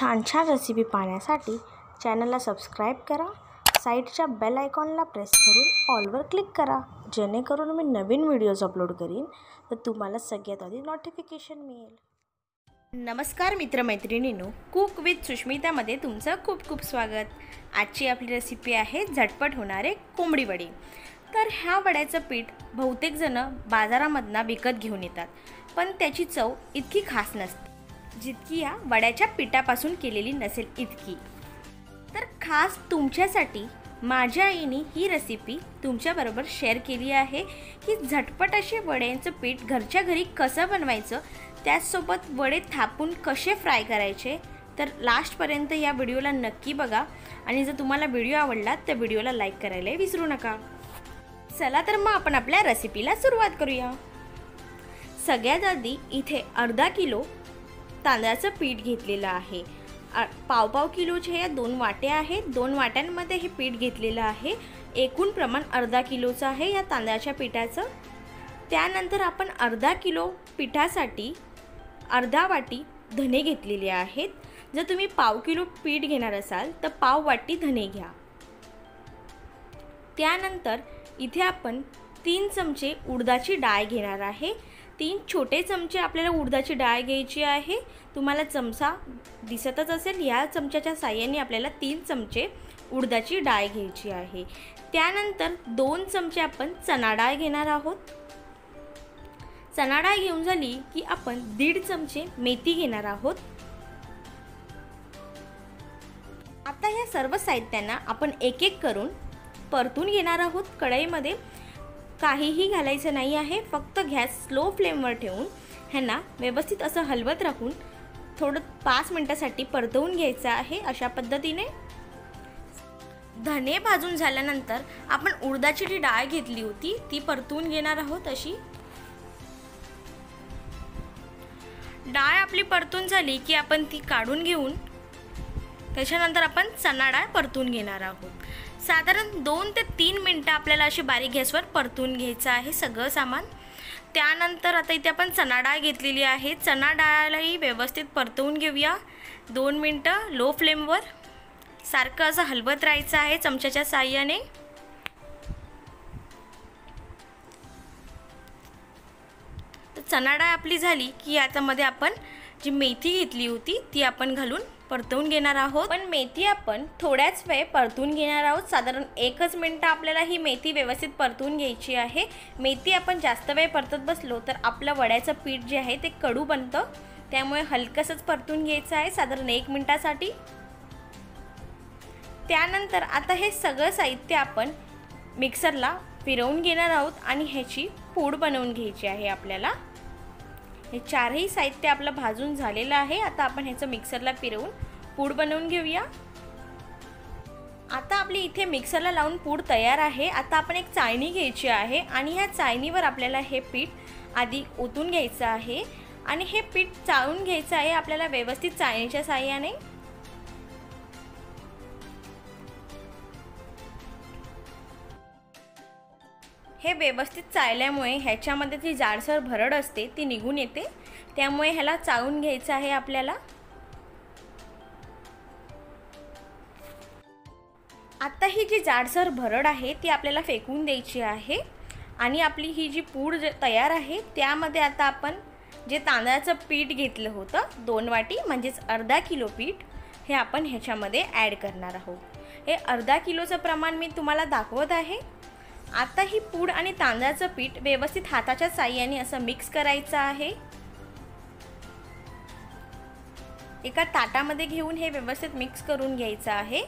छान छान रेसिपी पाहण्यासाठी चॅनलला सबस्क्राईब करा, साईडच्या बेल आयकॉनला प्रेस करून ऑलवर क्लिक करा, जेणेकरून मी नवीन व्हिडिओज अपलोड करीन तर तुम्हाला सगळ्यात आधी नोटिफिकेशन मिळेल। नमस्कार मित्रमैत्रिणींनो, कुक विथ सुष्मितामध्ये तुमचं खूप खूप स्वागत। आजची आपली रेसिपी आहे झटपट होणारे कोंबडी वडे। तर ह्या वड्याचं पीठ बहुतेक जण बाजारामधून विकत घेऊन येतात, पण त्याची चव इतकी खास नसते जितकी या वड्याच्या पिठापासून केलेली नसेल इतकी। तर खास तुमच्यासाठी माझ्या आईने ही रेसिपी तुमच्याबरोबर शेअर केली आहे की झटपट असे वड्यांचं पीठ घरच्या घरी कसं बनवायचं, त्याचसोबत वडे थापून कसे फ्राय करायचे। तर लास्टपर्यंत या व्हिडिओला नक्की बघा आणि जर तुम्हाला व्हिडिओ आवडला तर व्हिडिओला लाईक करायला विसरू नका। चला तर मग आपण आपल्या रेसिपीला सुरुवात करूया। सगळ्यात आधी इथे अर्धा किलो तांदळाचं पीठ घेतलेलं आहे। पाव किलोचे या 2 वाटे आहेत, 2 वाट्यांमध्ये हे पीठ घेतलेलं आहे। एकूण प्रमाण अर्धा किलोचं आहे या तांदळाच्या पिठाचं। त्यानंतर आपण अर्धा किलो पिठासाठी अर्धा वाटी धने घेतलेले आहेत। जर तुम्ही पाव किलो पीठ घेणार असाल तर पाव वाटी धने घ्या। त्यानंतर इथे आपण 3 चमचे उडदाची डाळ घेणार आहे। 3 छोटे चमचे आपल्याला उडदाची डाळ घ्यायची आहे। तुम्हाला चमचा दिसतच असेल, या चमच्याच्या साहाय्याने आपल्याला 3 चमचे उडदाची डाळ घ्यायची आहे। त्यानंतर 2 चमचे आपण चणा डाळ घेणार आहोत। चणा डाळ घेऊन झाली की आपण 1.5 चमचे मेथी घेणार आहोत। आता या सर्व साहित्यांना आपण एक एक करून परतून घेणार आहोत। कढईमध्ये काहीही घालायचं नाही आहे, फक्त गॅस स्लो फ्लेमवर ठेवून ह्यांना व्यवस्थित असं हलवत राहून थोडं 5 मिनिटांसाठी परतवून घ्यायचं आहे। अशा पद्धतीने धने भाजून झाल्यानंतर आपण उडदाची जी डाळ घेतली होती ती परतून घेणार आहोत। अशी डाळ आपली परतून झाली की आपण ती काढून घेऊन त्याच्यानंतर आपण चणा डाळ परतून घेणार आहोत। साधारण 2 ते 3 मिनिटं आपल्याला अशी बारीक गॅसवर परतून घ्यायचं आहे सगळं सामान। त्यानंतर आता इथे आपण चणा डाळ घेतलेली आहे, चणा डाळलाही व्यवस्थित परतवून घेऊया। 2 मिनिटं लो फ्लेमवर सारखं असं हलवत राहायचं आहे चमच्याच्या साहाय्याने। तर चणा डाळ आपली झाली की याच्यामध्ये आपण जी मेथी घेतली होती ती आपण घालून परतवून घेणार आहोत। पण मेथी आपण थोड्याच वेळ परतून घेणार आहोत, साधारण 1 मिनिट आपल्याला ही मेथी व्यवस्थित परतून घ्यायची आहे। मेथी आपण जास्त वेळ परतत बसलो तर आपलं वड्याचं पीठ जे आहे ते कडू बनतं, त्यामुळे हलकसंच परतून घ्यायचं आहे साधारण 1 मिनिटासाठी। त्यानंतर आता हे सगळं साहित्य आपण मिक्सरला फिरवून घेणार आहोत आणि ह्याची पूड बनवून घ्यायची आहे आपल्याला। हे चारही साहित्य आपलं भाजून झालेलं आहे। आता आपण ह्याचं मिक्सरला फिरवून पूड बनवून घेऊया। आता आपली इथे मिक्सरला लावून पूड तयार आहे। आता आपण एक चाळणी घ्यायची आहे आणि ह्या चाळणीवर आपल्याला हे पीठ आधी ओतून घ्यायचं आहे आणि हे पीठ चाळून घ्यायचं आहे आपल्याला व्यवस्थित चाळणीच्या साहाय्याने। हे व्यवस्थित चाळल्यामुळे ह्याच्यामध्ये जी जाडसर भरड असते ती निघून येते, त्यामुळे ह्याला चाळून घ्यायचं आहे आपल्याला। आता ही जी जाडसर भरड आहे ती आपल्याला फेकून द्यायची आहे आणि आपली ही जी पूड तयार आहे त्यामध्ये आता आपण जे तांदळाचं पीठ घेतलं होतं 2 वाटी म्हणजेच अर्धा किलो पीठ, हे आपण ह्याच्यामध्ये ॲड करणार आहोत। हे अर्धा किलोचं प्रमाण मी तुम्हाला दाखवत आहे। आता ही पूड आणि तांदळाचं पीठ व्यवस्थित हाताच्या साहाय्याने असं मिक्स करायचं आहे। एका ताटामध्ये घेऊन हे व्यवस्थित मिक्स करून घ्यायचं आहे।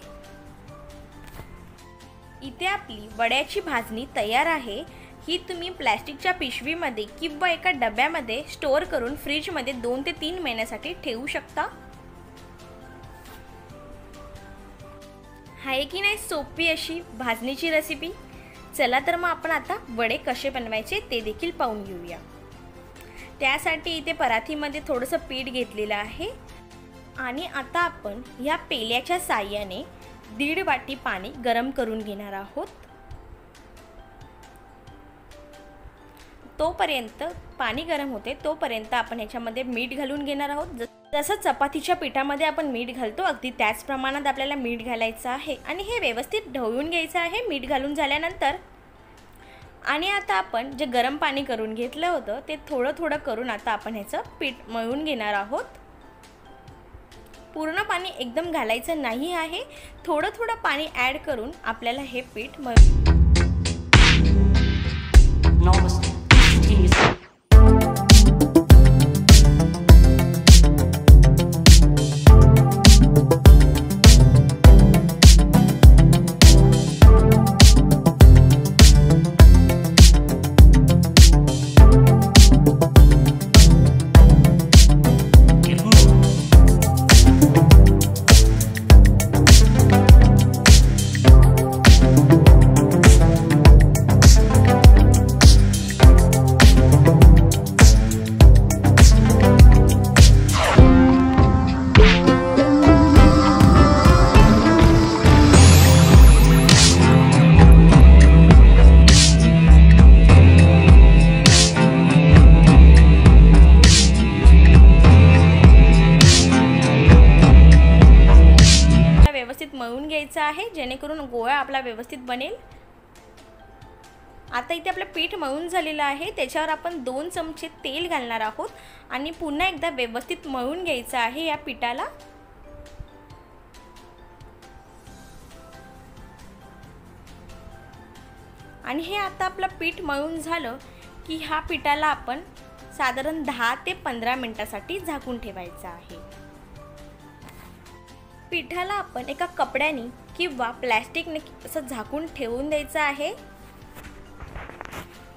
इथे आपली वड्याची भाजणी तयार आहे। ही तुम्ही प्लॅस्टिकच्या पिशवीमध्ये किंवा एका डब्यामध्ये स्टोअर करून फ्रीजमध्ये 2 ते 3 महिन्यासाठी ठेवू शकता। आहे की नाही सोपी अशी भाजणीची रेसिपी। चला तर मग आपण आता वडे कसे बनवायचे ते देखील पाहून घेऊया। त्यासाठी इथे परातीमध्ये थोडंसं पीठ घेतलेलं आहे आणि आता आपण या पेल्याच्या साहाय्याने 1.5 वाटी पाणी गरम करून घेणार आहोत। तोपर्यंत पाणी गरम होते तोपर्यंत आपण ह्याच्यामध्ये मीठ घालून घेणार आहोत। जसं चपातीच्या पिठामध्ये आपण मीठ घालतो अगदी त्याच प्रमाणात आपल्याला मीठ घालायचं आहे आणि हे व्यवस्थित ढवळून घ्यायचं आहे मीठ घालून झाल्यानंतर। आणि आता आपण जे गरम पाणी करून घेतलं होतं ते थोडं थोडं करून आता आपण ह्याचं पीठ मळून घेणार आहोत। पूर्ण पाणी एकदम घालायचं नाही आहे, थोडं थोडं पाणी ॲड करून आपल्याला हे पीठ मळून घ्यायचं आहे जेणेकरून गोळा आपला व्यवस्थित बनेल। आता इथे आपलं पीठ मळून झालेलं आहे, त्याच्यावर आपण 2 चमचे तेल घालणार आहोत आणि पुन्हा एकदा व्यवस्थित मळून घ्यायचं आहे या पिठाला। आणि हे आता आपलं पीठ मळून झालं की ह्या पिठाला आपण साधारण 10 ते 15 मिनिटांसाठी झाकून ठेवायचं आहे। पिठाला आपण एका कपड्याने किंवा प्लास्टिकने असं झाकून ठेवून द्यायचं आहे।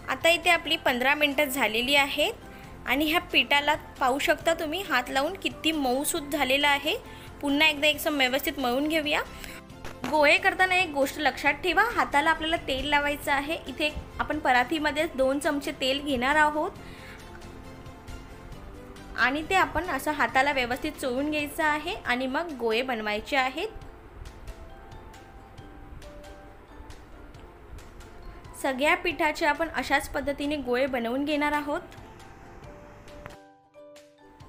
आता इथे आपली 15 मिनिटं झालेली आहेत आणि ह्या पिठाला पाहू शकता तुम्ही हात लावून किती मऊसूत झालेला आहे। पुन्हा एकदा एकदम व्यवस्थित मळून घेऊया। गोळे करताना एक गोष्ट लक्षात ठेवा, हाताला आपल्याला तेल लावायचं आहे। इथे आपण परातीमध्ये 2 चमचे तेल घेणार आहोत आणि ते आपण असं हाताला व्यवस्थित चोळून घ्यायचं आहे आणि मग गोळे बनवायचे आहेत। सगळ्या पिठाचे आपण अशाच पद्धतीने गोळे बनवून घेणार आहोत।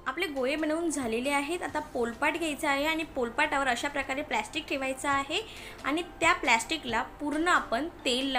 आपले गोळे बनवून झालेले आहेत। आता पोलपाट घ्यायचा आहे आणि पोलपाटावर अशा प्रकारे प्लास्टिक ठेवायचं आहे आणि त्या प्लास्टिकला पूर्ण आपण तेल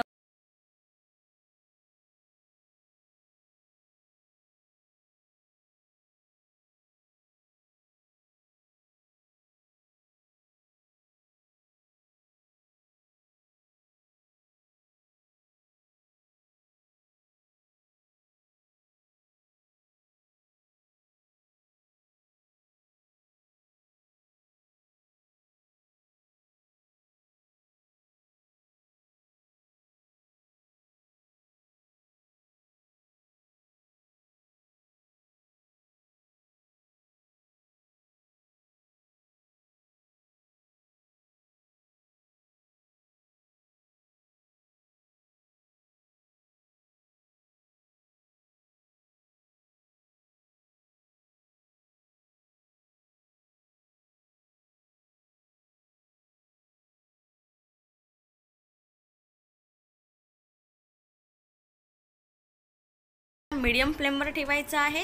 मीडियम फ्लेमवर ठेवायचा आहे।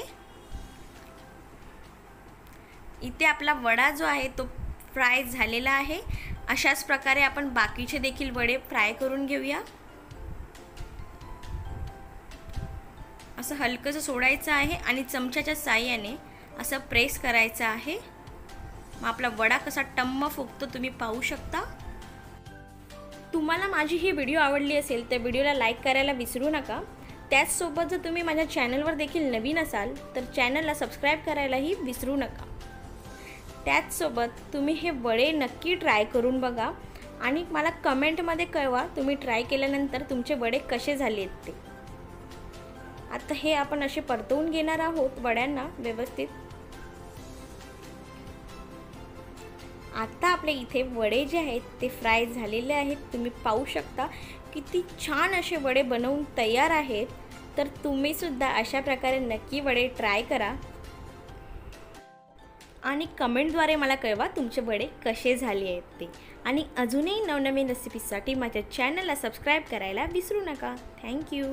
इथे आपला वडा जो आहे तो फ्राय झालेला आहे। अशाच प्रकारे आपण बाकीचे देखील वडे फ्राय करून घेऊया। असं हलकंसं सोडायचं आहे आणि चमच्याच्या साहाय्याने असं प्रेस करायचं आहे। मग आपला वडा कसा टम्म फुगतो तुम्ही पाहू शकता। तुम्हाला माझी ही व्हिडिओ आवडली असेल तर व्हिडिओला लाईक करायला विसरू नका। त्याचसोबत जर तुम्ही माझ्या चॅनलवर देखील नवीन असाल तर चॅनलला सबस्क्राईब करायलाही विसरू नका। त्याचसोबत तुम्ही हे वडे नक्की ट्राय करून बघा आणि मला कमेंटमध्ये कळवा तुम्ही ट्राय केल्यानंतर तुमचे वडे कसे झाले आहेत ते। आता हे आपण असे परतवून घेणार आहोत वड्यांना व्यवस्थित। आता आपले इथे वडे जे आहेत ते फ्राय झालेले आहेत। तुम्ही पाहू शकता किती छान असे वडे बनवून तयार आहेत। तर तुम्ही सुद्धा अशा प्रकारे नक्की वडे ट्राय करा आणि कमेंटद्वारे मला कळवा तुमचे वडे कसे झाले आहेत ते। आणि अजूनही नवनवीन रेसिपीसाठी माझ्या चॅनलला सबस्क्राईब करायला विसरू नका। थँक्यू।